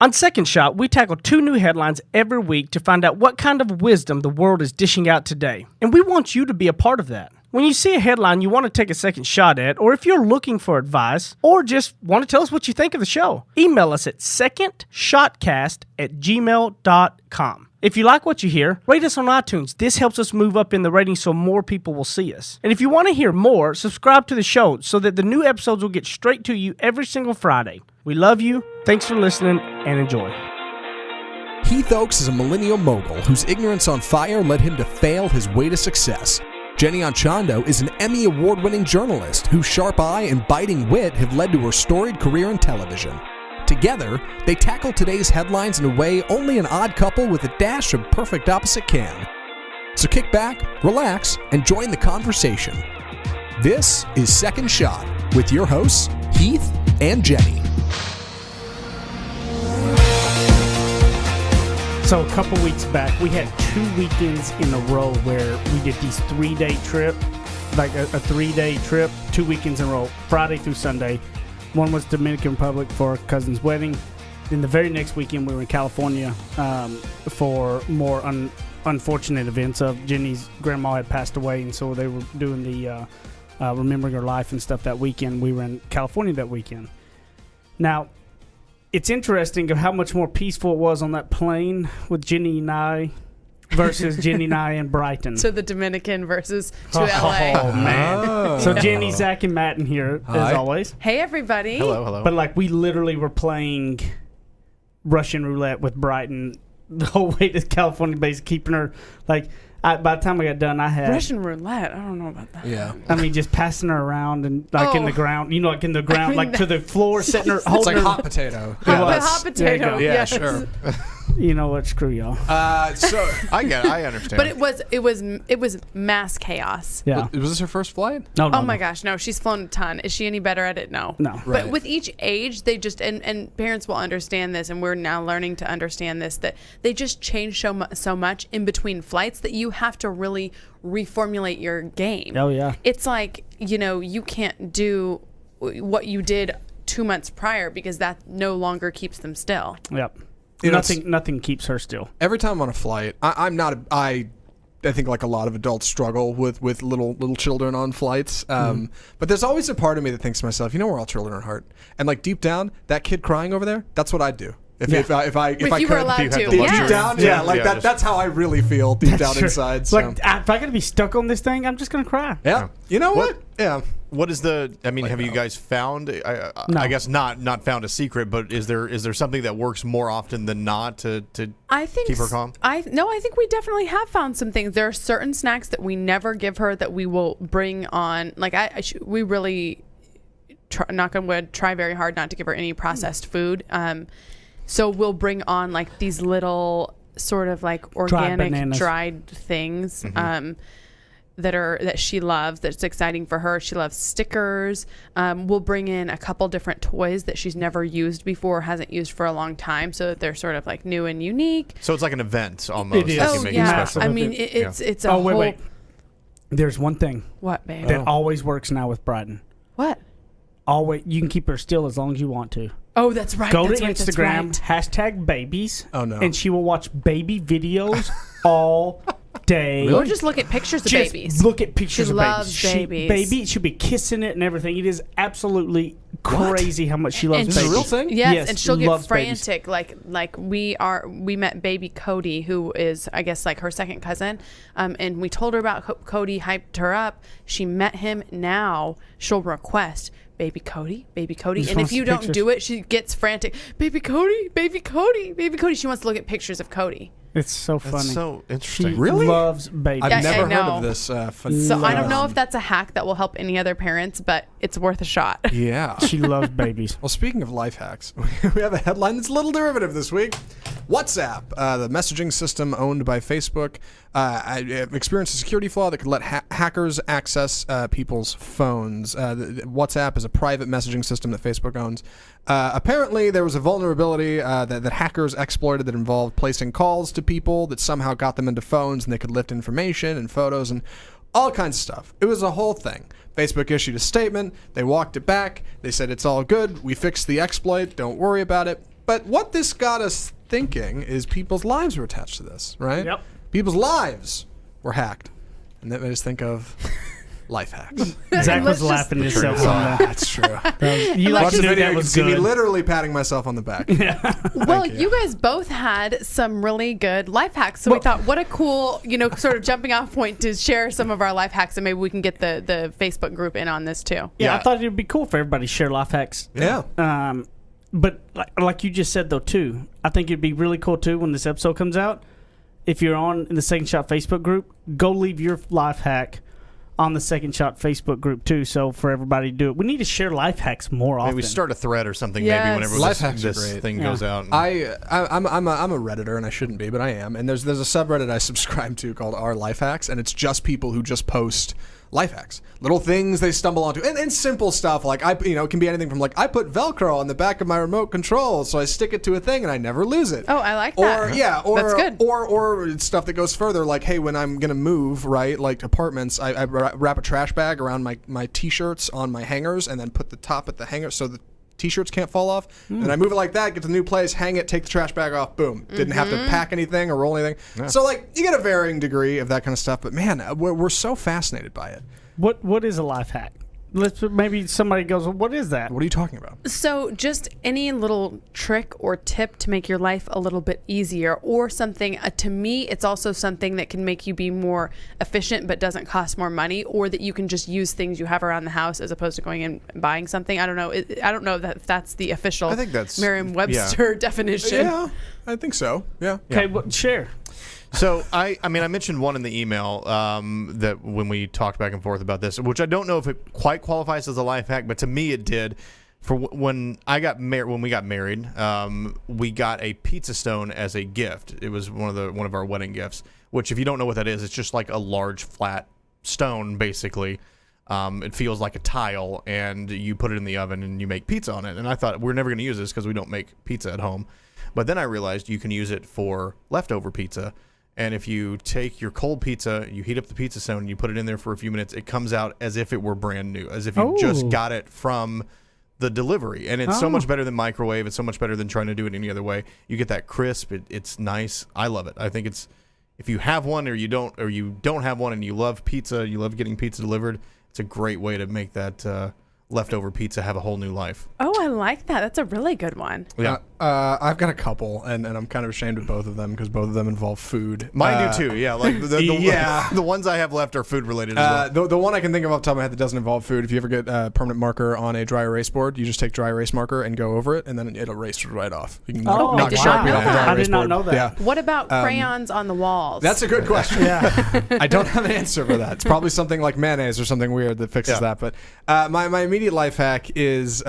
On Second Shot, we tackle 2 new headlines every week to find out what kind of wisdom the world is dishing out today. And we want you to be a part of that. When you see a headline you want to take a second shot at, or if you're looking for advice, or just want to tell us what you think of the show, email us at secondshotcast@gmail.com. If you like what you hear, rate us on iTunes. This helps us move up in the ratings so more people will see us. And if you want to hear more, subscribe to the show so that the new episodes will get straight to you every single Friday. We love you. Thanks for listening and enjoy. Heath Oakes is a millennial mogul whose ignorance on fire led him to fail his way to success. Jenny Anchondo is an Emmy Award-winning journalist whose sharp eye and biting wit have led to her storied career in television. Together, they tackle today's headlines in a way only an odd couple with a dash of perfect opposite can. So kick back, relax, and join the conversation. This is Second Shot with your hosts, Heath and Jenny. So a couple weeks back, we had 2 weekends in a row where we did these 3-day trip, like a 3-day trip, 2 weekends in a row, Friday through Sunday. One was Dominican Republic for a cousin's wedding. Then the very next weekend, we were in California for more unfortunate events of Jenny's grandma had passed away, and so they were doing the remembering her life and stuff that weekend. We were in California that weekend. Now, it's interesting of how much more peaceful it was on that plane with Jenny and I versus Jenny and I in Brighton. To the Dominican versus to LA. Oh, man. So Jenny, Zach, and Matt in here, as always. Hey, everybody. Hello. But, like, we literally were playing Russian roulette with Brighton the whole way to California base, keeping her, like, by the time I got done, I had... Russian roulette? I don't know about that. Yeah. I mean, just passing her around and, like, in the ground. You know, like, in the ground, like, to the floor, setting her, It's holding like her... hot potato. Hot potato. Yeah, yes. sure. You know what? Screw y'all. So I understand. But it was mass chaos. Yeah. was this her first flight? No, Oh my gosh, no, she's flown a ton. Is she any better at it? No. No. Right. But with each age, they just, and parents will understand this, and we're now learning to understand this, that they just change so much in between flights that you have to really reformulate your game. Oh, yeah. It's like, you can't do what you did 2 months prior because that no longer keeps them still. Yep. You know, Nothing keeps her still. Every time I'm on a flight, I think like a lot of adults struggle with little children on flights. But there's always a part of me that thinks to myself, we're all children at heart. And like deep down, that kid crying over there, that's what I'd do. If you were allowed to. Deep down, that's how I really feel deep down inside. So. Like, if I gotta be stuck on this thing, I'm just gonna cry. Yeah. You know what? Yeah. What is have you guys found, I guess not found a secret, but is there something that works more often than not to keep her calm? I think we definitely have found some things. There are certain snacks that we never give her that we will bring on. Like we really, knock on wood, try very hard not to give her any processed food. So we'll bring on like these little sort of like organic dried things. Mm-hmm. That she loves, that's exciting for her. She loves stickers. We'll bring in a couple different toys that she's never used before, hasn't used for a long time, so that they're sort of like new and unique. So it's like an event almost. It is. Like Oh, you make yeah. it special. I mean, it's a whole... Wait. There's one thing What, babe? that always works now with Brighton. What? Always, you can keep her still as long as you want to. Oh, that's right. Go that's to right, Instagram, that's hashtag babies. Oh, no. And she will watch baby videos all day. Or just look at pictures of Just babies. look at pictures She of loves babies. babies. She'll be kissing it and everything. It is absolutely crazy how much she loves And babies. Is it a real thing? Yes, and she'll get loves babies. frantic. Like we met baby Cody, who is, I guess, like her second cousin. And we told her about Cody, hyped her up. She met him. Now she'll request baby Cody. And if you don't do it, she gets frantic. Baby Cody. She wants to look at pictures of Cody. It's so funny. That's so interesting. She Really? loves babies. I've never heard know. of this. So I don't know if that's a hack that will help any other parents, but it's worth a shot. Yeah. She loves babies. Well, speaking of life hacks, we have a headline that's a little derivative this week. WhatsApp, the messaging system owned by Facebook, experienced a security flaw that could let hackers access people's phones. WhatsApp is a private messaging system that Facebook owns. Apparently, there was a vulnerability that hackers exploited that involved placing calls to people that somehow got them into phones, and they could lift information and photos and all kinds of stuff. It was a whole thing. Facebook issued a statement. They walked it back. They said it's all good. We fixed the exploit. Don't worry about it. But what this got us thinking is people's lives were attached to this, right? Yep. People's lives were hacked. And that made us think of life hacks. Zach was laughing himself on that. That's true. You like to know that You was see me good. literally patting myself on the back. Well, you guys both had some really good life hacks. So we thought, what a cool, sort of jumping off point to share some of our life hacks, and maybe we can get the Facebook group in on this too. Yeah, I thought it would be cool for everybody to share life hacks. Yeah. But like you just said, though, too, I think it'd be really cool, too, when this episode comes out. If you're on in the Second Shot Facebook group, go leave your life hack on the Second Shot Facebook group, too, so for everybody to do it. We need to share life hacks more often. Maybe we start a thread or something Yes. maybe whenever Life hacks are this great. thing goes out. I'm a Redditor, and I shouldn't be, but I am. And there's a subreddit I subscribe to called Our Life Hacks, and it's just people who just post life hacks, little things they stumble onto, and simple stuff like it can be anything from like I put Velcro on the back of my remote control, so I stick it to a thing and I never lose it. Oh, I like that. Or that's good. Or stuff that goes further, like hey, when I'm gonna move, right, like apartments, I wrap a trash bag around my t-shirts on my hangers, and then put the top at the hanger so the t-shirts can't fall off. And I move it like that, get to the new place, hang it, take the trash bag off, boom. Didn't have to pack anything or roll anything. Yeah. So like you get a varying degree of that kind of stuff, but man, we're so fascinated by it. What is a life hack? Maybe somebody goes, well, what is that? What are you talking about? So just any little trick or tip to make your life a little bit easier, or something, to me, it's also something that can make you be more efficient but doesn't cost more money, or that you can just use things you have around the house as opposed to going and buying something. I don't know. I don't know if that's the official I think that's Merriam-Webster definition. Yeah, I think so. Yeah. Okay, share. So I mentioned one in the email that when we talked back and forth about this, which I don't know if it quite qualifies as a life hack, but to me it did. For when we got married, we got a pizza stone as a gift. It was one of our wedding gifts. Which, if you don't know what that is, it's just like a large flat stone, basically. It feels like a tile, and you put it in the oven and you make pizza on it. And I thought we're never going to use this because we don't make pizza at home. But then I realized you can use it for leftover pizza. And if you take your cold pizza, you heat up the pizza stone, and you put it in there for a few minutes, it comes out as if it were brand new, as if you just got it from the delivery. And it's so much better than microwave. It's so much better than trying to do it any other way. You get that crisp. It's nice. I love it. I think it's, if you have one or you don't have one and you love pizza, you love getting pizza delivered, it's a great way to make that leftover pizza have a whole new life. Oh, I like that. That's a really good one. Yeah. I've got a couple, and I'm kind of ashamed of both of them because both of them involve food. Mine do too. Yeah, like the ones I have left are food related as well. The one I can think of off the top of my head that doesn't involve food, if you ever get a permanent marker on a dry erase board, you just take dry erase marker and go over it, and then it'll erase right off. You can knock did Sharpie not know off the that. dry I erase did not board. know that. Yeah. What about crayons on the walls? That's a good question. Yeah. I don't have an answer for that. It's probably something like mayonnaise or something weird that fixes that. But my immediate life hack is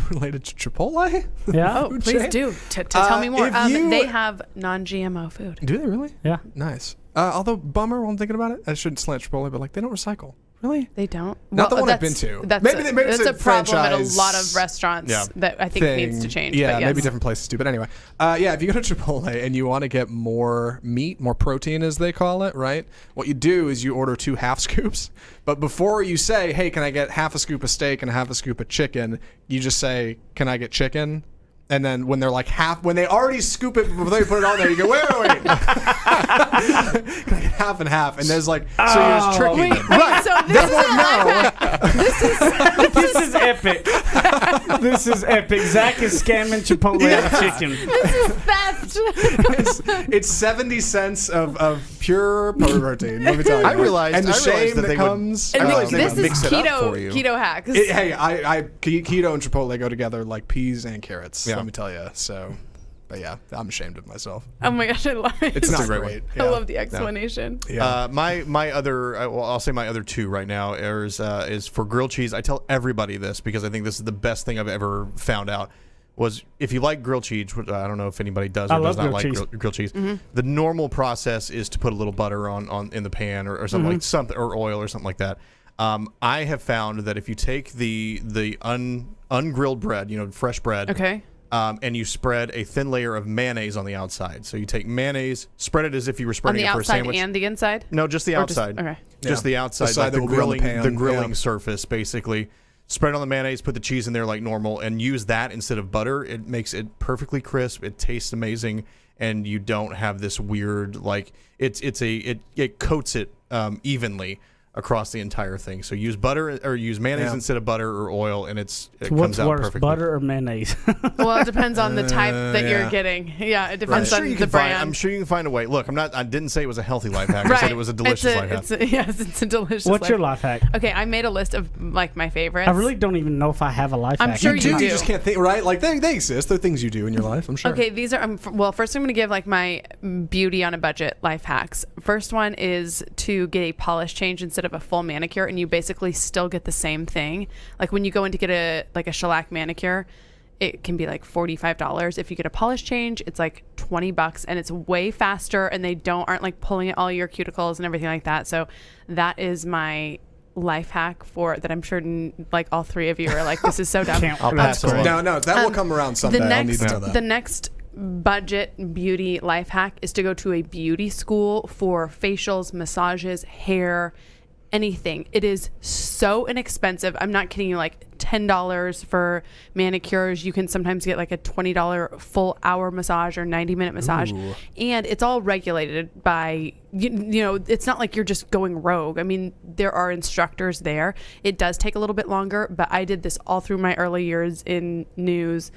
related to Chipotle. Yeah. Oh, please do. Tell me more. if you- They have non-GMO food. Do they really? Yeah. Nice. Although, bummer when I'm thinking about it. I shouldn't slant Chipotle, but like they don't recycle. Really? They don't. Not the one I've that's- been to. That's Maybe that's it's a problem at a franchise lot of restaurants that I think needs to change. Yeah, but yes. maybe different places too. But anyway, if you go to Chipotle and you want to get more meat, more protein as they call it, right? What you do is you order 2 half scoops. But before you say, hey, can I get half a scoop of steak and half a scoop of chicken, you just say, can I get chicken? And then when they're like when they already scoop it before they put it on there, you go, wait. Can I get half and half? And there's like, so you're just tricking them. Right. So This is epic. This is epic. Zach is scamming Chipotle out of chicken. this is theft. It's 70 cents of pure protein. Let me tell you. I realized and the shame that that they comes. would- And I look, realize they this would is mix it up for you. keto hacks. Keto and Chipotle go together like peas and carrots. Yeah. Let me tell you. So, but yeah, I'm ashamed of myself. Oh my gosh, I love it. It's not a great great. I love the explanation. Yeah. My other, I'll say my other 2 right now is for grilled cheese. I tell everybody this because I think this is the best thing I've ever found out. Was if you like grilled cheese, which I don't know if anybody does or does not like grilled cheese. Mm-hmm. The normal process is to put a little butter on in the pan or something like something, or oil or something like that. I have found that if you take the ungrilled bread, fresh bread, Okay. And you spread a thin layer of mayonnaise on the outside. So you take mayonnaise, spread it as if you were On spreading the it for a outside side and the inside? No, just the Or just- outside. okay. Just the outside, The side like that will be on the pan, the grilling yeah. surface, basically. Spread on the mayonnaise, put the cheese in there like normal, and use that instead of butter. It makes it perfectly crisp. It tastes amazing, and you don't have this weird it coats it evenly across the entire thing. So use butter or use mayonnaise instead of butter or oil, and it comes out perfectly. Butter or mayonnaise? Well, it depends on the type that you're getting. Yeah, it depends on the brand. I'm sure you can find a way. Look, I didn't say it was a healthy life hack. I said it was a delicious life hack. Yes, it's a delicious. What's your life hack? Okay, I made a list of like my favorites. I really don't even know if I have a life hack. I'm sure you do. You just can't think, right? Like they exist. They're things you do in your life. I'm sure. Okay, these are well. First, I'm going to give like my beauty on a budget life hacks. First one is to get a polish change instead of a full manicure, and you basically still get the same thing. Like when you go in to get a shellac manicure, it can be like $45. If you get a polish change, it's like $20, and it's way faster, and they aren't like pulling at all your cuticles and everything like that. So that is my life hack for that. I'm sure like all three of you are like, this is so dumb. I'll pass it. No, that will come around someday. I'll need to know that. The next budget beauty life hack is to go to a beauty school for facials, massages, hair, anything. It is so inexpensive. I'm not kidding you. Like $10 for manicures. You can sometimes get like a $20 full hour massage or 90-minute massage. Ooh. And it's all regulated by, you know, it's not like you're just going rogue. I mean, there are instructors there. It does take a little bit longer, but I did this all through my early years in news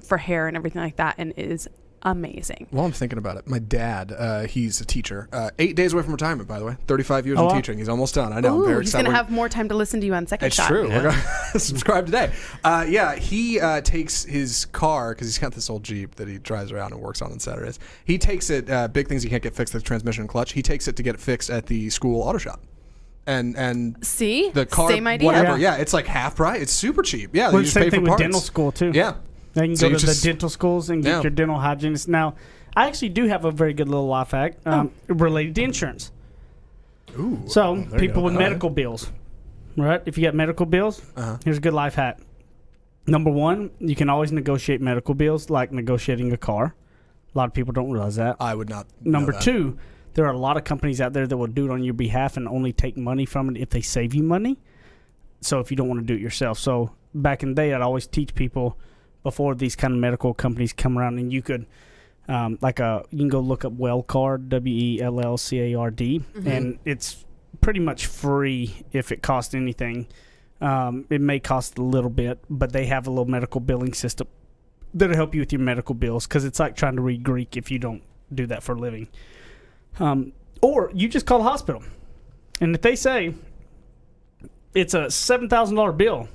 for hair and everything like that, and it is amazing. Well, I'm thinking about it. My dad, he's a teacher. 8 days away from retirement, by the way. 35 years in teaching. He's almost done. I know. I'm very excited. He's going to have more time to listen to you on Second Shot. It's true. We're going to subscribe today. He takes his car, because he's got this old Jeep that he drives around and works on Saturdays. He takes it, big things he can't get fixed, the transmission and clutch. He takes it to get it fixed at the school auto shop. And see? The car, same idea. whatever. Yeah, it's like half price. It's super cheap. Yeah, well, you just same pay thing for with parts. dental school, too. Yeah. Now you can go to the dental schools and get your dental hygienist. Now, I actually do have a very good little life hack related to insurance. Ooh. So, people with medical bills, right? If you got medical bills, here's a good life hack. Number one, you can always negotiate medical bills like negotiating a car. A lot of people don't realize that. I would not. Number two, there are a lot of companies out there that will do it on your behalf and only take money from it if they save you money. So, if you don't want to do it yourself. So, back in the day, I'd always teach people before these kind of medical companies come around, and you could, you can go look up Wellcard, WELLCARD, and it's pretty much free if it costs anything. It may cost a little bit, but they have a little medical billing system that'll help you with your medical bills, because it's like trying to read Greek if you don't do that for a living. Or you just call the hospital, and if they say it's a $7,000 bill,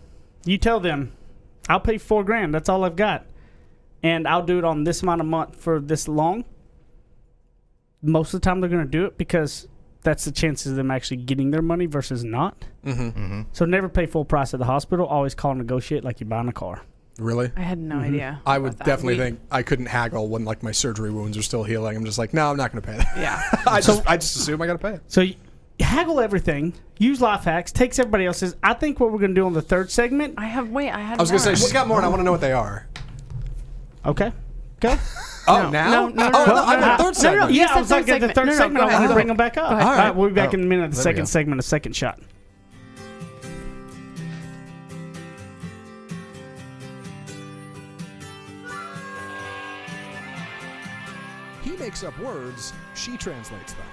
you tell them, I'll pay $4,000. That's all I've got. And I'll do it on this amount of month for this long. Most of the time they're going to do it, because that's the chances of them actually getting their money versus not. So never pay full price at the hospital. Always call and negotiate like you're buying a car. Really? I had no idea. I would definitely think I couldn't haggle when like my surgery wounds are still healing. I'm just like, no, I'm not going to pay that. Yeah. I just assume I got to pay it. So you haggle everything. Use life hacks. Takes everybody else's. I think what we're going to do on the third segment. I was going to say, she's got more, and I want to know what they are. Okay. Go. Oh, now? No. I'm in the third segment. Yeah, I was like at the third segment. I want to bring them back up. All right, we'll be back in a minute. The there we second go. segment, a second shot. He makes up words, she translates them.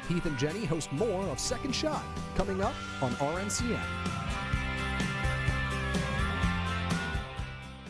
Heath and Jenny host more of Second Shot, coming up on RNCN.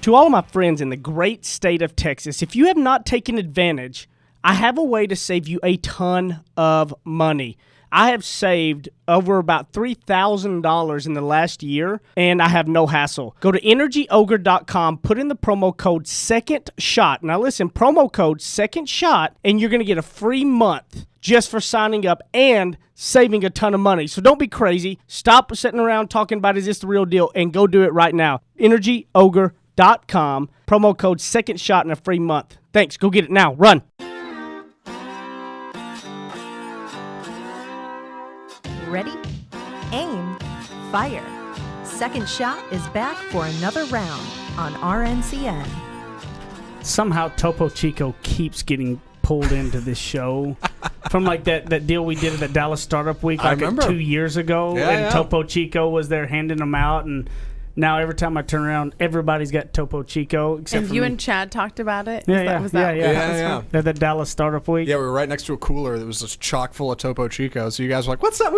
To all of my friends in the great state of Texas, if you have not taken advantage, I have a way to save you a ton of money. I have saved over about $3,000 in the last year, and I have no hassle. Go to energyogre.com, put in the promo code SECONDSHOT. Now listen, promo code SECONDSHOT, and you're going to get a free month just for signing up and saving a ton of money. So don't be crazy. Stop sitting around talking about, is this the real deal, and go do it right now. energyogre.com, promo code SECONDSHOT, and a free month. Thanks. Go get it now. Run. Ready? Aim. Fire. Second Shot is back for another round on RNCN. Somehow Topo Chico keeps getting pulled into this show. From like that deal we did at the Dallas Startup Week I like remember. 2 years ago. Yeah, and yeah. Topo Chico was there handing them out. And Now every time I turn around, everybody's got Topo Chico except And for you me. and Chad talked about it? Yeah, Was that Yeah. At the Dallas Startup Week. Yeah, we were right next to a cooler that was just chock full of Topo Chico. So you guys were like, "What's that?"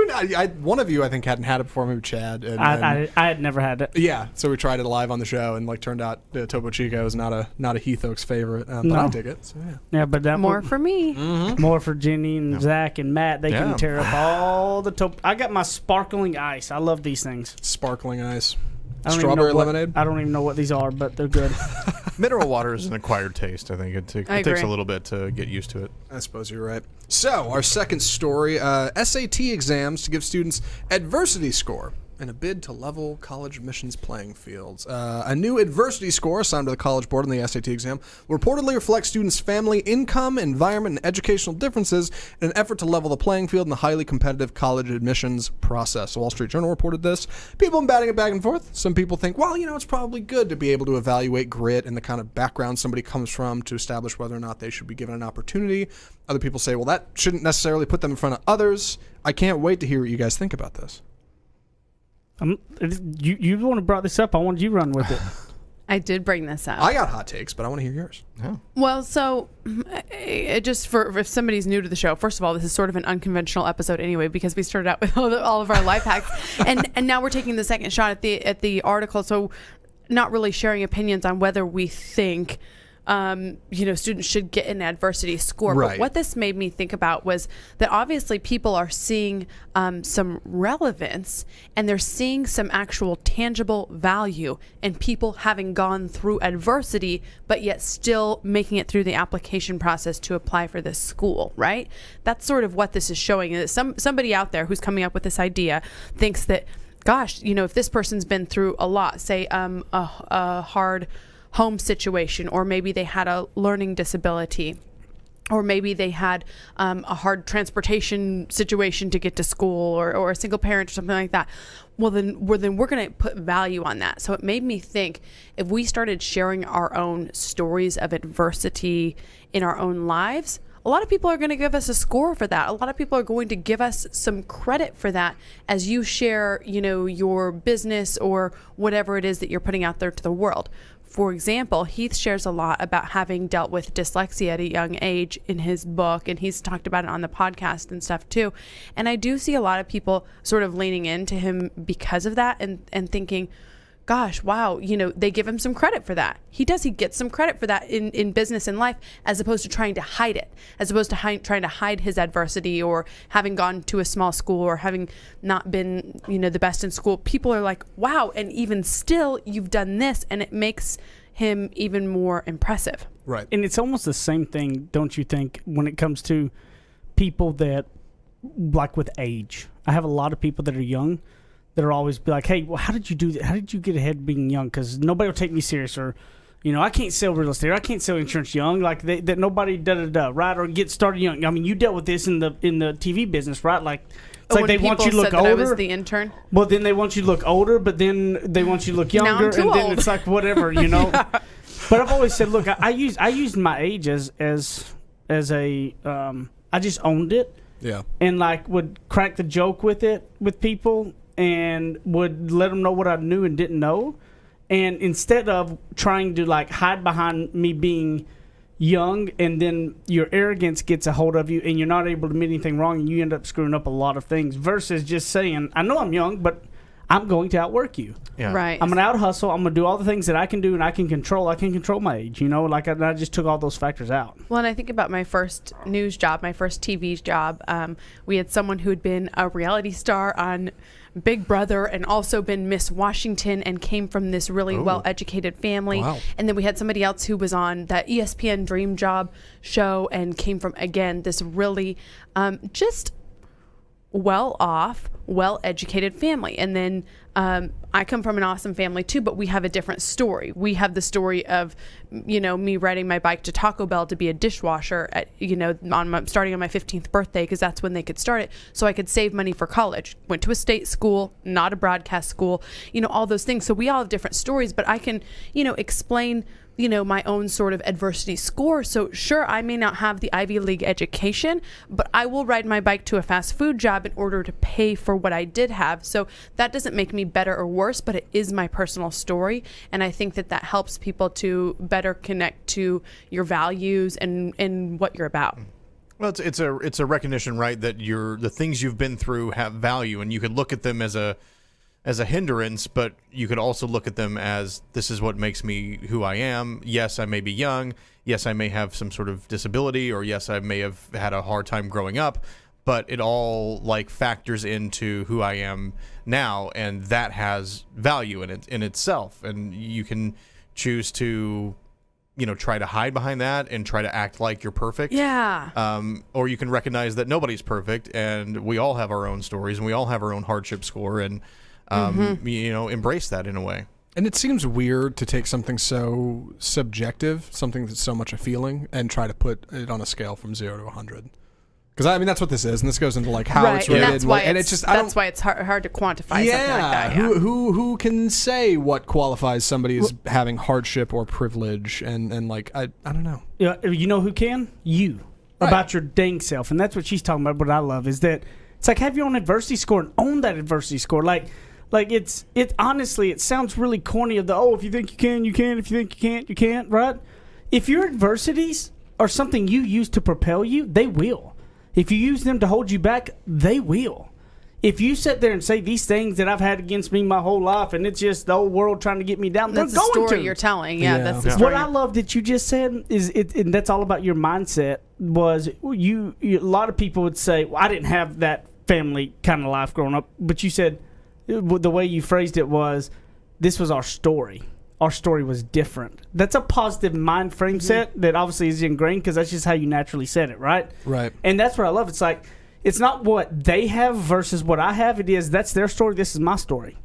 One of you, I think, hadn't had it before. Maybe Chad. And I had never had it. yeah, so we tried it live on the show, and turned out Topo Chico is not a Heath Oaks favorite, but No. I dig it. So yeah. Yeah, but that More one- for me. more for Jenny and Zach and Matt. They Yeah. can tear up all the Topo. I got my sparkling ice. I love these things. Sparkling ice, I don't even know strawberry what- lemonade. I don't even know what these are, but they're good. Mineral water is an acquired taste. I think it takes agree. a little bit to get used to it. I suppose you're right. So, our second story, SAT exams to give students adversity score in a bid to level college admissions playing fields. A new adversity score assigned to the College Board on the SAT exam will reportedly reflect students' family income, environment, and educational differences in an effort to level the playing field in the highly competitive college admissions process. The Wall Street Journal reported this. People have been batting it back and forth. Some people think, well, it's probably good to be able to evaluate grit and the kind of background somebody comes from to establish whether or not they should be given an opportunity. Other people say, well, that shouldn't necessarily put them in front of others. I can't wait to hear what you guys think about this. You want to brought this up? I wanted you to run with it. I did bring this up. I got hot takes, but I want to hear yours. Well, so just for if somebody's new to the show, first of all, this is sort of an unconventional episode anyway because we started out with all of our life hacks, and now we're taking the second shot at the article. So, not really sharing opinions on whether we think students should get an adversity score. Right. But what this made me think about was that obviously people are seeing some relevance and they're seeing some actual tangible value in people having gone through adversity, but yet still making it through the application process to apply for this school, right? That's sort of what this is showing. Is somebody out there who's coming up with this idea thinks that, gosh, if this person's been through a lot, say a hard home situation, or maybe they had a learning disability, or maybe they had a hard transportation situation to get to school, or a single parent or something like that. Well, then we're going to put value on that. So it made me think, if we started sharing our own stories of adversity in our own lives, a lot of people are going to give us a score for that. A lot of people are going to give us some credit for that as you share, your business or whatever it is that you're putting out there to the world. For example, Heath shares a lot about having dealt with dyslexia at a young age in his book, and he's talked about it on the podcast and stuff too. And I do see a lot of people sort of leaning into him because of that and thinking, gosh, wow, they give him some credit for that. He gets some credit for that in business and life, as opposed to trying to hide it, as opposed to trying to hide his adversity or having gone to a small school or having not been, the best in school. People are like, wow, and even still you've done this, and it makes him even more impressive. Right. And it's almost the same thing, don't you think, when it comes to people that, like with age. I have a lot of people that are young that are always be like, hey, well, how did you do that? How did you get ahead being young? Because nobody will take me serious, or, I can't sell real estate, or I can't sell insurance young, like that nobody right? Or get started young. I mean, you dealt with this in the TV business, right? Like, it's like they want you to look older. I was the intern. Well, then they want you to look older, but then they want you to look younger, I'm too and then old. it's like whatever, Yeah. But I've always said, look, I used my age as a I just owned it. Yeah. And would crack the joke with it with people, and would let them know what I knew and didn't know. And instead of trying to hide behind me being young, and then your arrogance gets a hold of you and you're not able to admit anything wrong, and you end up screwing up a lot of things, versus just saying, I know I'm young, but I'm going to outwork you. Yeah. Right. I'm going to out hustle. I'm going to do all the things that I can do and I can control. I can control my age, I just took all those factors out. Well, and I think about my first news job, my first TV job. We had someone who had been a reality star on Big Brother and also been Miss Washington and came from this really well-educated family. Wow. And then we had somebody else who was on that ESPN Dream Job show and came from, again, this really just well-off, well-educated family. And then I come from an awesome family too, but we have a different story. We have the story of, me riding my bike to Taco Bell to be a dishwasher at, starting on my 15th birthday, because that's when they could start it. So I could save money for college. Went to a state school, not a broadcast school, all those things. So we all have different stories, but I can, explain my own sort of adversity score. So sure, I may not have the Ivy League education, but I will ride my bike to a fast food job in order to pay for what I did have. So that doesn't make me me better or worse, but it is my personal story. And I think that helps people to better connect to your values and what you're about. Well, it's a recognition, right, that the things you've been through have value, and you could look at them as a hindrance, but you could also look at them as, this is what makes me who I am. Yes, I may be young. Yes, I may have some sort of disability, or yes, I may have had a hard time growing up, but it all like factors into who I am now, and that has value in itself. And you can choose to, try to hide behind that and try to act like you're perfect. Yeah. Or you can recognize that nobody's perfect, and we all have our own stories, and we all have our own hardship score, and embrace that in a way. And it seems weird to take something so subjective, something that's so much a feeling, and try to put it on a scale from 0 to 100. Because I mean, that's what this is, and this goes into like how it's rated, and that's why it's hard to quantify something like that. Yeah. Who can say what qualifies somebody as having hardship or privilege, and like I don't know. Yeah, you know who can? You. Right. About your dang self, and that's what she's talking about. What I love is that it's like, have your own adversity score and own that adversity score. Like it's honestly, it sounds really corny of if you think you can, you can. If you think you can't, you can't. Right? If your adversities are something you use to propel you, they will. If you use them to hold you back, they will. If you sit there and say these things that I've had against me my whole life, and it's just the whole world trying to get me down, that's they're the going story to. You're telling. Yeah, Yeah. that's the story. What I love that you just said is and that's all about your mindset. Was you a lot of people would say, well, I didn't have that family kind of life growing up, but you said the way you phrased it was, this was our story. Our story was different. That's a positive mind frame set that obviously is ingrained, because that's just how you naturally said it, right? Right. And that's what I love. It's like, it's not what they have versus what I have. It is, that's their story. This is my story.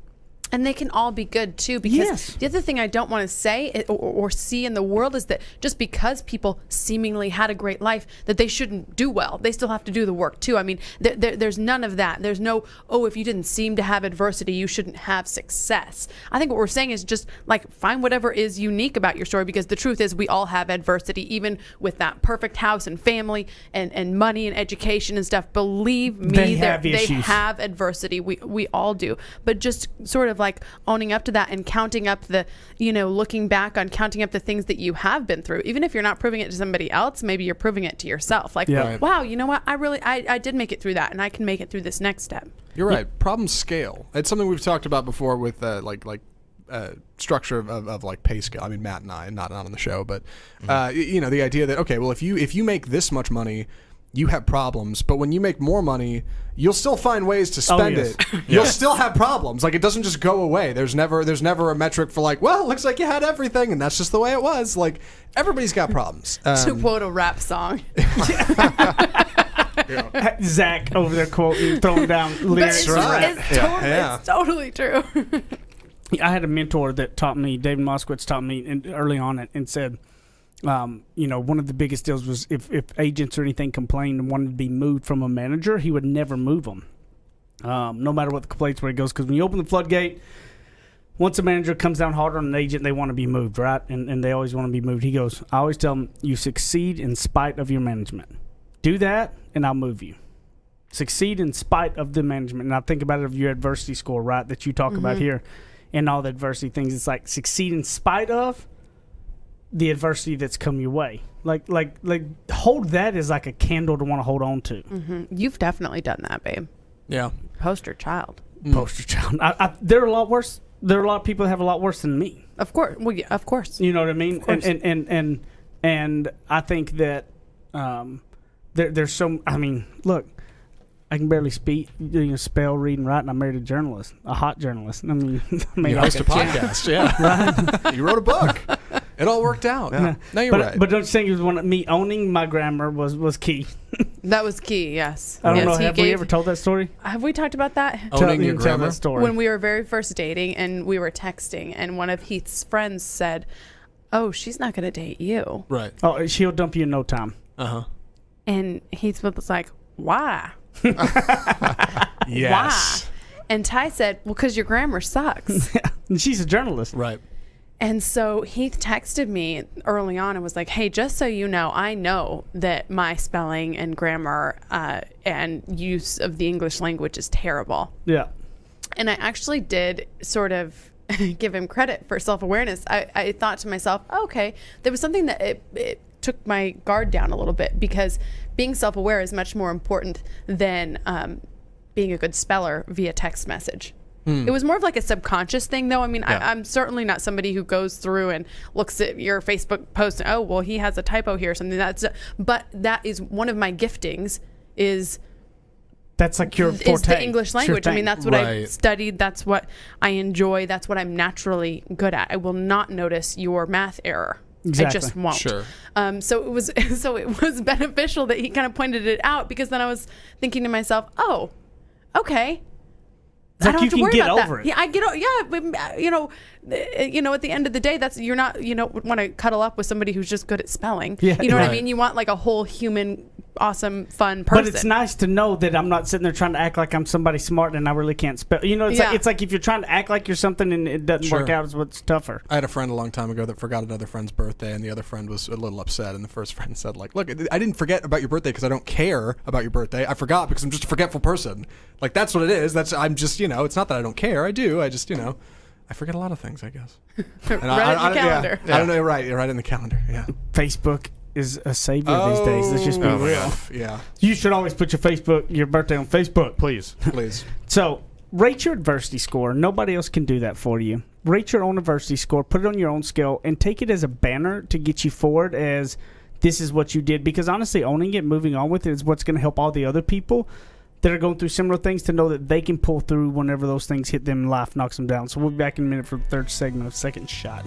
And they can all be good too, because Yes. the other thing I don't want to say or see in the world is that just because people seemingly had a great life, that they shouldn't do well. They still have to do the work too. I mean, there's none of that. There's no, if you didn't seem to have adversity, you shouldn't have success. I think what we're saying is just like, find whatever is unique about your story, because the truth is we all have adversity, even with that perfect house and family and money and education and stuff. Believe me, They have issues. They have adversity. We all do. But just sort of like owning up to that and counting up the, looking back on counting up the things that you have been through. Even if you're not proving it to somebody else, maybe you're proving it to yourself. Like, wow, you know what? I did make it through that, and I can make it through this next step. You're right. Problems scale. It's something we've talked about before with structure of like pay scale. I mean, Matt and I, not on the show, but the idea that, okay, well, if you make this much money, you have problems, but when you make more money, you'll still find ways to spend it. You'll still have problems. Like, it doesn't just go away. There's never a metric for like, well, it looks like you had everything, and that's just the way it was. Like, everybody's got problems. To quote a rap song. Zach over there quoting, throwing down lyrics. It's totally true. I had a mentor that taught me, David Moskowitz taught me early on, and said, one of the biggest deals was if agents or anything complained and wanted to be moved from a manager, he would never move them, no matter what the complaints where it goes. Because when you open the floodgate, once a manager comes down harder on an agent, they want to be moved, right? And they always want to be moved. He goes, I always tell them, you succeed in spite of your management. Do that, and I'll move you. Succeed in spite of the management. And I think about it of your adversity score, right, that you talk about here, and all the adversity things. It's like, succeed in spite of the adversity that's come your way. Like hold that as like a candle to want to hold on to. You've definitely done that, babe. Yeah. Poster child. Poster child. There are a lot worse. There are a lot of people that have a lot worse than me. Of course. Well, yeah, of course. You know what I mean? And I think that there's so. I mean, look, I can barely speak, spell, read, and write, and I married a journalist, a hot journalist. I mean, you host a podcast, right? You wrote a book. It all worked out. Yeah. No, you're right. But don't you think it was me owning my grammar was key? That was key, yes. I don't know. Have we ever told that story? Have we talked about that? Owning your grammar? That story. When we were very first dating and we were texting, and one of Heath's friends said, oh, she's not going to date you. Right. Oh, she'll dump you in no time. Uh-huh. And Heath was like, why? Yes. Why? And Ty said, well, because your grammar sucks. And she's a journalist. Right. And so Heath texted me early on and was like, hey, just so you know, I know that my spelling and grammar and use of the English language is terrible. Yeah. And I actually did sort of give him credit for self-awareness. I thought to myself, okay, there was something that it took my guard down a little bit, because being self-aware is much more important than being a good speller via text message. It was more of like a subconscious thing, though. I mean, I'm certainly not somebody who goes through and looks at your Facebook post and, oh, well, he has a typo here or something. But that is one of my giftings That's like your forte. is the English language. I mean, that's what I Right. studied. That's what I enjoy. That's what I'm naturally good at. I will not notice your math error. Exactly. I just won't. Sure. So it was beneficial that he kind of pointed it out, because then I was thinking to myself, oh, okay. It's I like don't you have to can worry get about over that. it. Yeah, I get. At the end of the day, that's you're not. Want to cuddle up with somebody who's just good at spelling. Yeah. You know what I Right. mean? You want like a whole human, awesome, fun person. But it's nice to know that I'm not sitting there trying to act like I'm somebody smart and I really can't spell. It's like if you're trying to act like you're something and it doesn't work Sure. out, is what's tougher. I had a friend a long time ago that forgot another friend's birthday, and the other friend was a little upset. And the first friend said, like, look, I didn't forget about your birthday because I don't care about your birthday. I forgot because I'm just a forgetful person. Like, that's what it is. I'm just, it's not that I don't care. I do. I just, I forget a lot of things, I guess. And Right in the calendar. I don't know. Right in the calendar. Yeah. Facebook is a savior these days. Let's just be Oh, real. Yeah. You should always put your birthday on Facebook. Please. Please. So, rate your adversity score. Nobody else can do that for you. Rate your own adversity score, put it on your own scale, and take it as a banner to get you forward as this is what you did. Because honestly, owning it, moving on with it is what's going to help all the other people that are going through similar things to know that they can pull through whenever those things hit them and life knocks them down. So we'll be back in a minute for the third segment of Second Shot.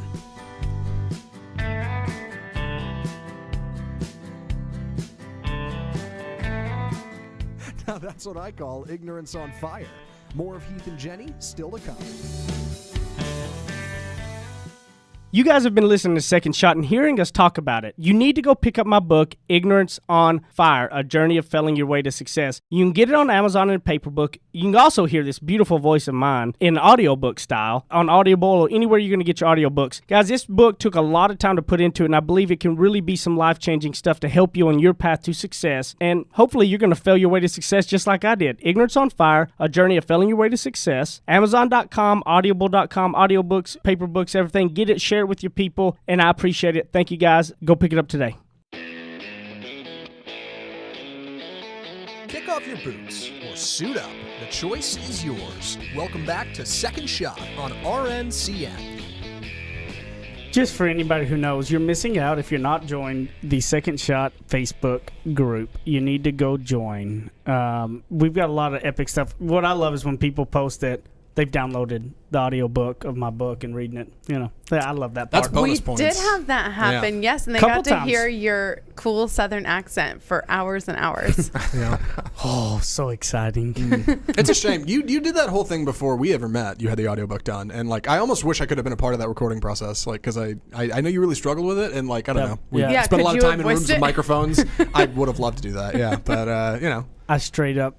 Now that's what I call ignorance on fire. More of Heath and Jenny still to come. You guys have been listening to Second Shot and hearing us talk about it. You need to go pick up my book, Ignorance on Fire, A Journey of Failing Your Way to Success. You can get it on Amazon in a paper book. You can also hear this beautiful voice of mine in audiobook style on Audible or anywhere you're going to get your audiobooks. Guys, this book took a lot of time to put into it, and I believe it can really be some life-changing stuff to help you on your path to success. And hopefully you're going to fail your way to success just like I did. Ignorance on Fire, A Journey of Failing Your Way to Success. Amazon.com, Audible.com, audiobooks, paper books, everything. Get it, share it with your people, and I appreciate it. Thank you, guys. Go pick it up today. Kick off your boots or suit up. The choice is yours. Welcome back to Second Shot on RNCN. Just for anybody who knows, you're missing out if you're not joined the Second Shot Facebook group. You need to go join. We've got a lot of epic stuff. What I love is when people post that they've downloaded the audiobook of my book and reading it. I love that part. That's bonus We points. did have that happen, yes, and they Couple got to times. hear your cool Southern accent for hours and hours. Oh, so exciting. It's a shame. You did that whole thing before we ever met. You had the audiobook done. And, I almost wish I could have been a part of that recording process. Because I know you really struggled with it. And, I don't know. We Yeah. spent a lot of could you time in have rooms voiced with it? microphones. I would have loved to do that. Yeah. But, I straight up,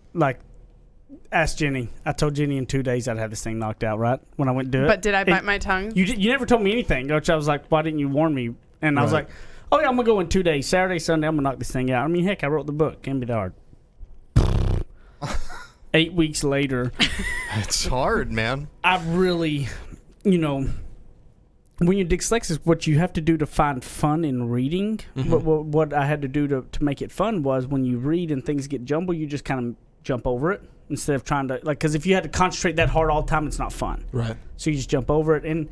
asked Jenny. I told Jenny in 2 days I'd have this thing knocked out, right? When I went to do it. But did I bite And my tongue? You never told me anything, which I was like, why didn't you warn me? And I was Right. like, oh, yeah, I'm going to go in 2 days. Saturday, Sunday, I'm going to knock this thing out. I mean, heck, I wrote the book. Can't be that hard. 8 weeks later, It's hard, man. I really, when you're dyslexic, what you have to do to find fun in reading, what I had to do to make it fun was when you read and things get jumbled, you just kind of jump over it instead of trying to, because if you had to concentrate that hard all the time, it's not fun. right. So you just jump over it. And,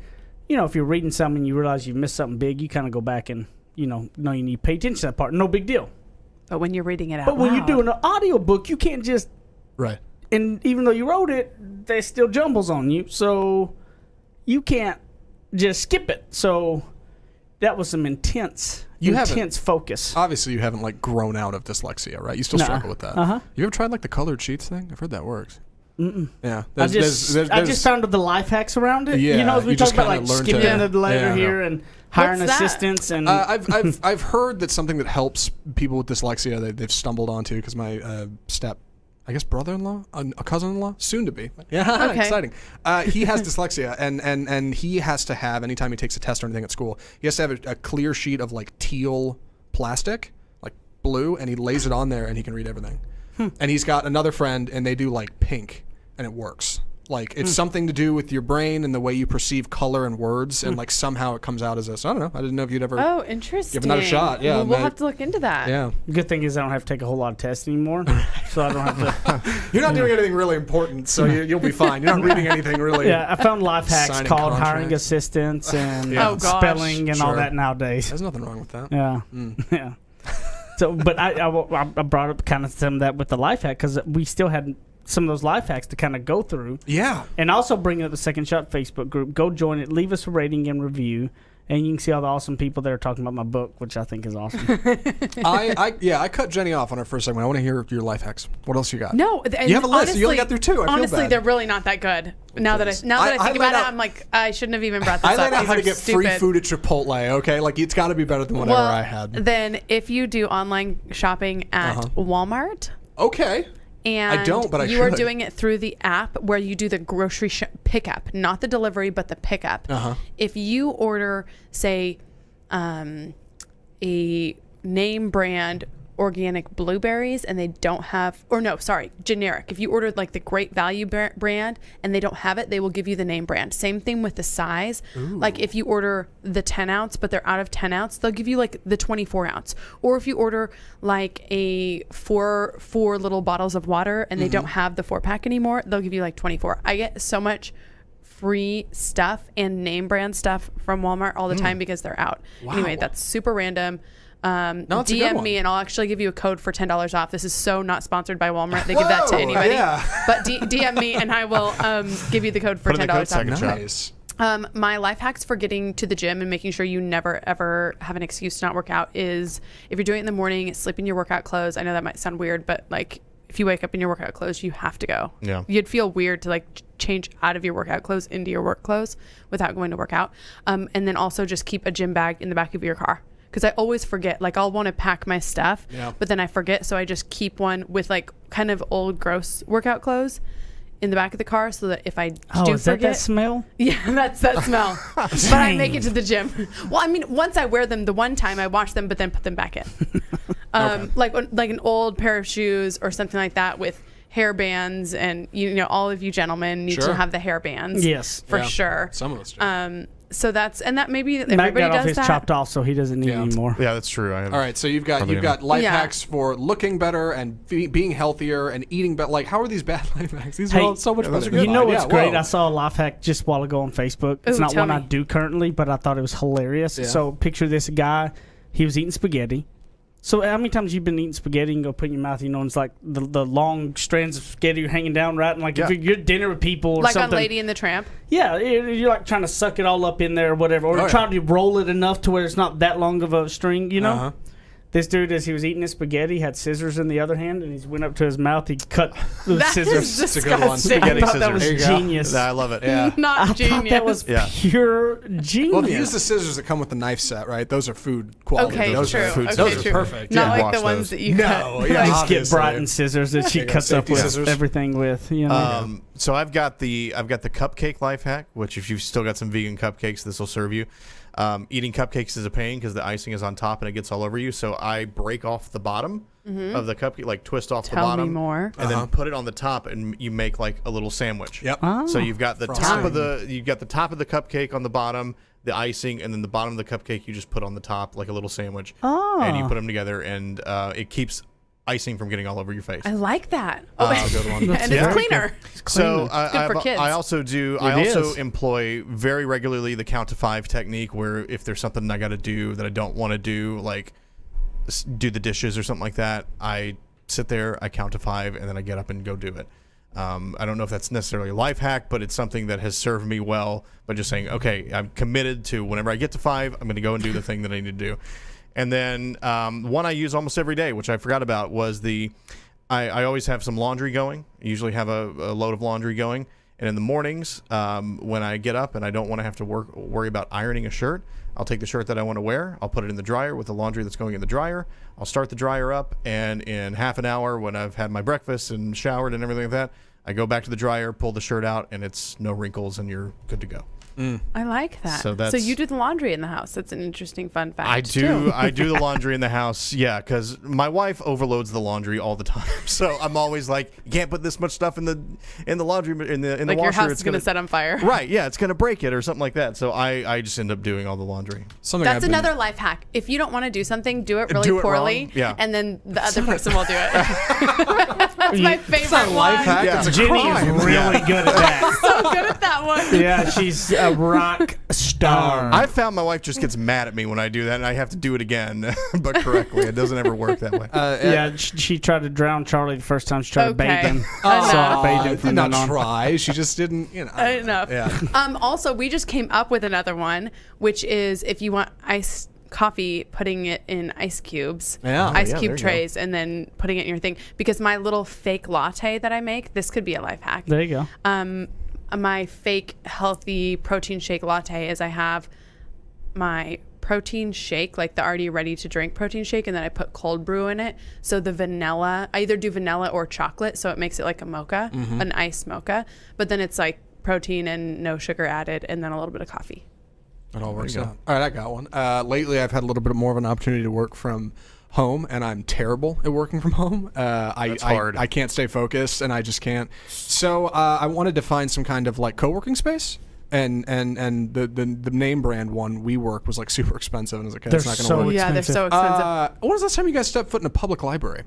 if you're reading something and you realize you've missed something big, you kind of go back and, know you need to pay attention to that part. No big deal. But when you're reading it out But when you're loud- doing an audio book, you can't just, Right. and even though you wrote it, there's still jumbles on you. So you can't just skip it. So that was some intense focus. Obviously, you haven't, grown out of dyslexia, right? You still Nuh-uh. struggle with that. Uh-huh. You ever tried, the colored sheets thing? I've heard that works. Mm-mm. Yeah. I just found the life hacks around it. Yeah, As we you talked just about, kinda learn skipping to- the letter yeah. here and hiring What's that? assistants. And I've heard that something that helps people with dyslexia they've stumbled onto because my brother-in-law, a cousin-in-law, soon to be. Yeah, Okay. exciting. He has dyslexia, and he has to have, anytime he takes a test or anything at school, he has to have a clear sheet of teal plastic, blue, and he lays it on there and he can read everything. And he's got another friend and they do pink and it works. Like it's something to do with your brain and the way you perceive color and words, and like somehow it comes out as this. I don't know. I didn't know if you'd ever. Oh, interesting. Give it another shot. Yeah, Well, we'll man. have to look into that. Yeah. The good thing is I don't have to take a whole lot of tests anymore, so I don't have to. You're not doing anything really important, so you'll be fine. You're not reading anything really. Yeah, I found life hacks Signing called hiring contracts. assistants and Oh, gosh. spelling and all Sure. that nowadays. There's nothing wrong with that. Yeah, yeah. So, but I brought up kind of some of that with the life hack because we still had some of those life hacks to kind of go through. Yeah. And also bring up the Second Shot Facebook group. Go join it. Leave us a rating and review. And you can see all the awesome people that are talking about my book, which I think is awesome. I cut Jenny off on her first segment. I want to hear your life hacks. What else you got? No, and You have a list. honestly, You only got through two. I feel honestly, bad. they're really not that good. Now that I think I about laid it, out- I'm like, I shouldn't have even brought this I up. laid out These how are to get stupid. free food at Chipotle, okay? Like, it's got to be better than whatever I had. Then if you do online shopping at Walmart, Okay. and don't, but I you are should. doing it through the app where you do the grocery pickup, not the delivery, but the pickup. If you order, say, a name brand organic blueberries and they don't have, or no, sorry, generic. If you ordered like the Great Value brand and they don't have it, they will give you the name brand. Same thing with the size. Like if you order the 10 ounce, but they're out of 10 ounce, they'll give you like the 24 ounce. Or if you order like a four little bottles of water and they don't have the 4-pack anymore, they'll give you like 24. I get so much free stuff and name brand stuff from Walmart all the time because they're out. Anyway, that's super random. it's a good DM one. me and I'll actually give you a code for $10 off. This is so not sponsored by Walmart. They give that to Whoa, anybody. yeah. But DM me and I will give you the code for Put in $10 the code off. Second Shot. Nice. My life hacks for getting to the gym and making sure you never ever have an excuse to not work out is if you're doing it in the morning, sleep in your workout clothes. I know that might sound weird, but like if you wake up in your workout clothes, you have to go. Yeah. You'd feel weird to like change out of your workout clothes into your work clothes without going to work out. And then also just keep a gym bag in the back of your car. Because I always forget, like I'll want to pack my stuff, but then I forget. So I just keep one with like kind of old, gross workout clothes in the back of the car so that if I do is that forget. that smell? Yeah, that's that smell. But I make it to the gym. Well, I mean, once I wear them the one time, I wash them, but then put them back in. Like an old pair of shoes or something like that with hair bands, and you know, all of you gentlemen need Sure. to have the hair bands. Yes. for Yeah. sure. Some of us do. So that's, and that maybe Matt everybody got off does his that. chopped off, so he doesn't need Yeah. any more. Yeah, that's true. I have, All right, so you've got Probably life Yeah. hacks for looking better and being healthier and eating better. Like, how are these bad life hacks? These are Hey, all so much those better. are You good. know what's Yeah, great? whoa. I saw a life hack just a while ago on Facebook. It's Ooh, not tell one I me. do currently, but I thought it was hilarious. Yeah. So picture this guy, he was eating spaghetti. So how many times you've been eating spaghetti and go put it in your mouth, you know, and it's like the long strands of spaghetti hanging down, right? And like if Yeah. you're at dinner with people or Like something. on Lady and the Tramp. Yeah, you're like trying to suck it all up in there or whatever. Or Oh, yeah. trying to roll it enough to where it's not that long of a string, you know? Uh-huh. This dude, as he was eating his spaghetti, had scissors in the other hand, and he went up to his mouth. He cut the That scissors. is a good one. disgusting. I Spaghetti thought that was scissors. There you go. genius. I love it. Yeah. Not I genius. thought that was Yeah. pure genius. Well, if you use the scissors that come with the knife set, right? Those are food quality. Okay, those true. are food. Okay, those are true. perfect. Not yeah. like Wash the ones those. that you No, cut. yeah. just get obviously. Brighton scissors that she you go, cuts up safety with scissors. everything with. You know, So I've got the cupcake life hack, which if you've still got some vegan cupcakes, this will serve you. Eating cupcakes is a pain because the icing is on top and it gets all over you. So I break off the bottom of the cupcake, like twist off the Tell bottom, me more. and then put it on the top, and you make like a little sandwich. Yep. So you've got the Frosting. top of the cupcake on the bottom, the icing, and then the bottom of the cupcake you just put on the top like a little sandwich. And you put them together, and it keeps icing from getting all over your face. I like that. Good one. And Yeah. it's cleaner. So good for kids. I also is. employ very regularly the count to 5 technique, where if there's something I got to do that I don't want to do, like do the dishes or something like that, I sit there, I count to 5, and then I get up and go do it. I don't know if that's necessarily a life hack, but it's something that has served me well by just saying, okay, I'm committed to whenever I get to 5, I'm going to go and do the thing that I need to do. And then one I use almost every day, which I forgot about, was I always have some laundry going. I usually have a load of laundry going. And in the mornings, when I get up and I don't want to have to worry about ironing a shirt, I'll take the shirt that I want to wear, I'll put it in the dryer with the laundry that's going in the dryer. I'll start the dryer up, and in half an hour, when I've had my breakfast and showered and everything like that, I go back to the dryer, pull the shirt out, and it's no wrinkles, and you're good to go. I like that. So So you do the laundry in the house. That's an interesting fun fact. I do. too. I do the laundry in the house. Yeah, because my wife overloads the laundry all the time. So I'm always like, you can't put this much stuff in the laundry in the Like washer. your house it's is gonna set on fire. Right. Yeah, it's gonna break it or something like that. So I just end up doing all the laundry. That's another life hack. If you don't want to do something, do it really Do it poorly, wrong? Yeah. and then the other person will do it. That's my favorite not a life one. hack. Yeah. It's a Jenny crime. is really good at that. So good at that one. Yeah, she's a rock star. I found my wife just gets mad at me when I do that, and I have to do it again, but correctly. It doesn't ever work that way. Yeah, she tried to drown Charlie the first time she tried to bathe Okay. him. Oh. So I bathed him Did from not then on. try. She just didn't, Enough. Yeah. Also, we just came up with another one, which is if you want iced coffee, putting it in ice cubes, Yeah. ice yeah, cube there you trays, and then putting it in your thing. Because my little fake latte that I make, this could be a life hack. There you go. My fake healthy protein shake latte is I have my protein shake, like the already ready to drink protein shake, and then I put cold brew in it. So the vanilla, I either do vanilla or chocolate, so it makes it like a mocha, an iced mocha. But then it's like protein and no sugar added, and then a little bit of coffee. It all works out. All right, I got one. Lately, I've had a little bit more of an opportunity to work from home, and I'm terrible at working from home. That's hard. I can't stay focused, and I just can't. So I wanted to find some kind of like co-working space. And the name brand one, WeWork, was like super expensive, and I was like, okay, that's They're not going to so work. Yeah, they're so expensive. When was the last time you guys stepped foot in a public library?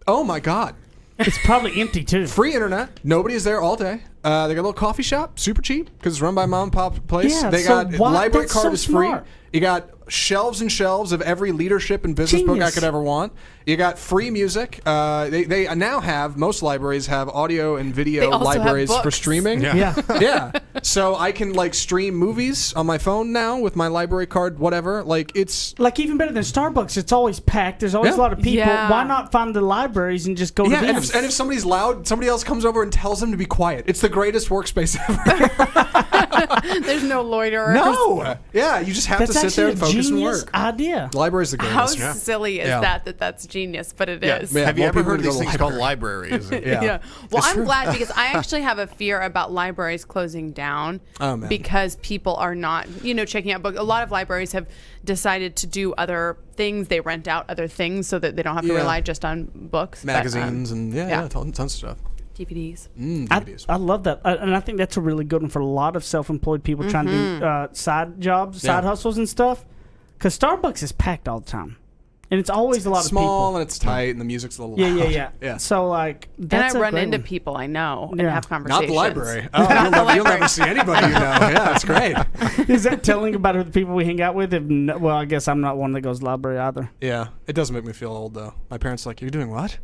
Oh my God. It's probably empty too. Free internet. Nobody is there all day. They got a little coffee shop, super cheap because it's run by mom and pop place. Yeah, they so got why- library that's card so is free. smart. You got shelves and shelves of every leadership and business book I Genius. could ever want. You got free music. They now have, most libraries have audio and They video also have libraries for books. streaming. Yeah. Yeah. So I can like stream movies on my phone now with my library card, whatever. Like it's Like even better than Starbucks, it's always packed. There's always Yeah. a lot of people. Yeah. Why not find the libraries and just go yeah, to and them? if somebody's loud, somebody else comes over and tells them to be quiet. It's the greatest workspace ever. There's no loiterers. No. Yeah, you just have That's to sit there actually and a focus and genius work. idea. The library's the How greatest. Yeah. silly is Yeah. that's genius, but it is. Yeah. Have you more ever people heard of go these to things called libraries? Yeah. Well, It's I'm true. glad because I actually have a fear about libraries closing down. Oh, man. Because people are not, checking out books. A lot of libraries have decided to do other things. They rent out other things so that they don't have to Yeah. rely just on books. But, Magazines and yeah. tons of stuff. DVDs. DVDs. I love that, and I think that's a really good one for a lot of self-employed people trying to do side jobs, side Yeah. hustles, and stuff. Because Starbucks is packed all the time, and it's always a lot Small of and it's tight and the music's a little people. loud. Yeah. Yeah. So like, And that's I a run great into one. people I know and Yeah. have Not conversations. the library. Oh, Not the you'll library. never see anybody you know. Yeah, that's great. Is that telling about who the people we hang out with? Well, I guess I'm not one that goes to the library either. Yeah, it does make me feel old though. My parents are like, "You're doing what?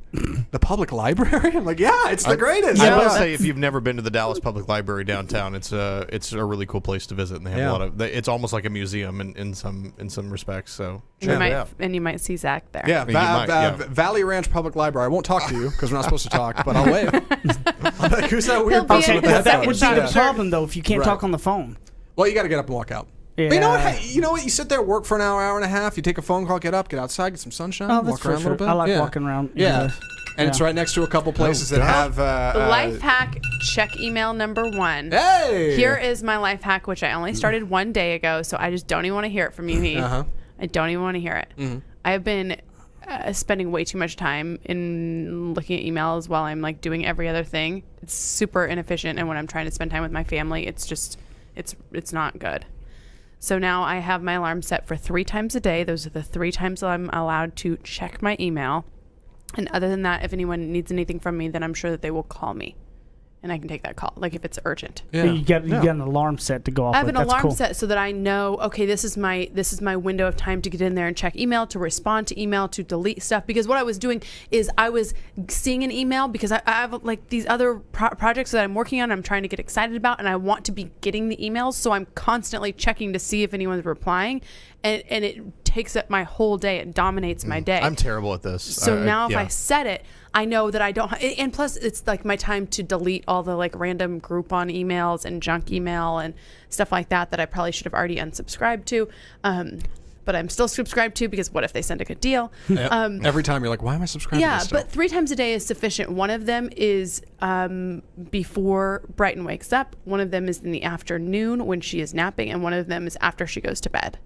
The public library?" I'm like, "Yeah, it's the greatest." I Yeah. will say, if you've never been to the Dallas Public Library downtown, it's a really cool place to visit, and they have Yeah. a lot of. It's almost like a museum in some respects. So And, check it out. you might see Zach there. Yeah, You might, yeah. Valley Ranch Public Library. I won't talk to you because we're not supposed to talk, but I'll wave. I'm like, who's that He'll weird be person in with the his that second would headphones? be shot. the Sure. problem though if you can't Right. talk on the phone. Well, you got to get up and walk out. Yeah. But you know what? Hey, you know what? You sit there, work for an hour and a half. You take a phone call, get up, get outside, get some sunshine, Oh, that's walk for around a sure. little bit. I like Yeah. walking around. Yeah. And it's Yeah. right next to a couple places that God. have Life hack, check email number 1. Hey. Here is my life hack, which I only started 1 day ago, so I just don't even want to hear it from you, Heath. Uh-huh. I don't even want to hear it. I have been spending way too much time in looking at emails while I'm like doing every other thing. It's super inefficient, and when I'm trying to spend time with my family, it's just it's not good. So now I have my alarm set for 3 times a day. Those are the 3 times that I'm allowed to check my email. And other than that, if anyone needs anything from me, then I'm sure that they will call me, and I can take that call, like if it's urgent. Yeah. You got an alarm set to go off. I have with. an That's alarm cool. set so that I know, okay, this is my window of time to get in there and check email, to respond to email, to delete stuff. Because what I was doing is I was seeing an email because I have like these other projects that I'm working on, I'm trying to get excited about, and I want to be getting the emails. So I'm constantly checking to see if anyone's replying, and it takes up my whole day. It dominates my day. I'm terrible at this. So now if yeah. I set it, I know that I don't, and plus it's like my time to delete all the like random Groupon emails and junk email and stuff like that I probably should have already unsubscribed to. But but I'm still subscribed to because what if they send a good deal? Every time you're like, why am I subscribed to Yeah, this stuff? but 3 times a day is sufficient. One of them is before Brighton wakes up. One of them is in the afternoon when she is napping, and one of them is after she goes to bed.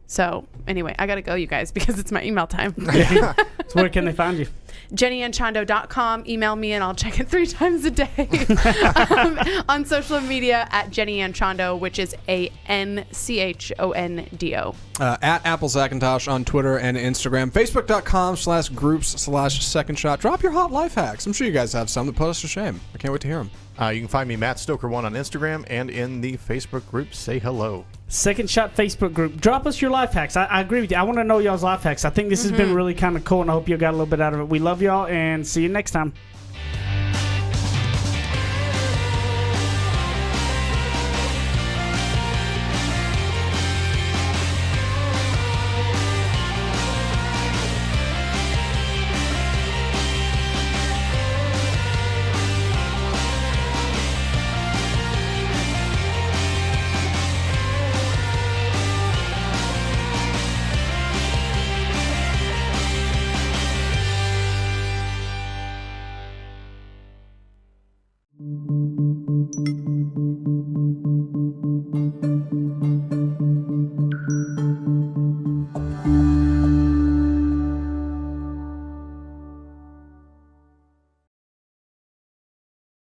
So anyway, I got to go, you guys, because it's my email time. So where can they find you? JennyAnnChondo.com. Email me and I'll check it 3 times a day. On social media at Jenny Ann Chondo, which is ANCHONDO. At Apple Zackintosh on Twitter and Instagram. Facebook.com/groups/second shot. Drop your hot life hacks. I'm sure you guys have some that put us to shame. I can't wait to hear them. You can find me, Matt Stoker1, on Instagram and in the Facebook group. Say hello. Second Shot Facebook group. Drop us your life hacks. I agree with you. I want to know y'all's life hacks. I think this has been really kind of cool, and I hope you got a little bit out of it. We love y'all, and see you next time.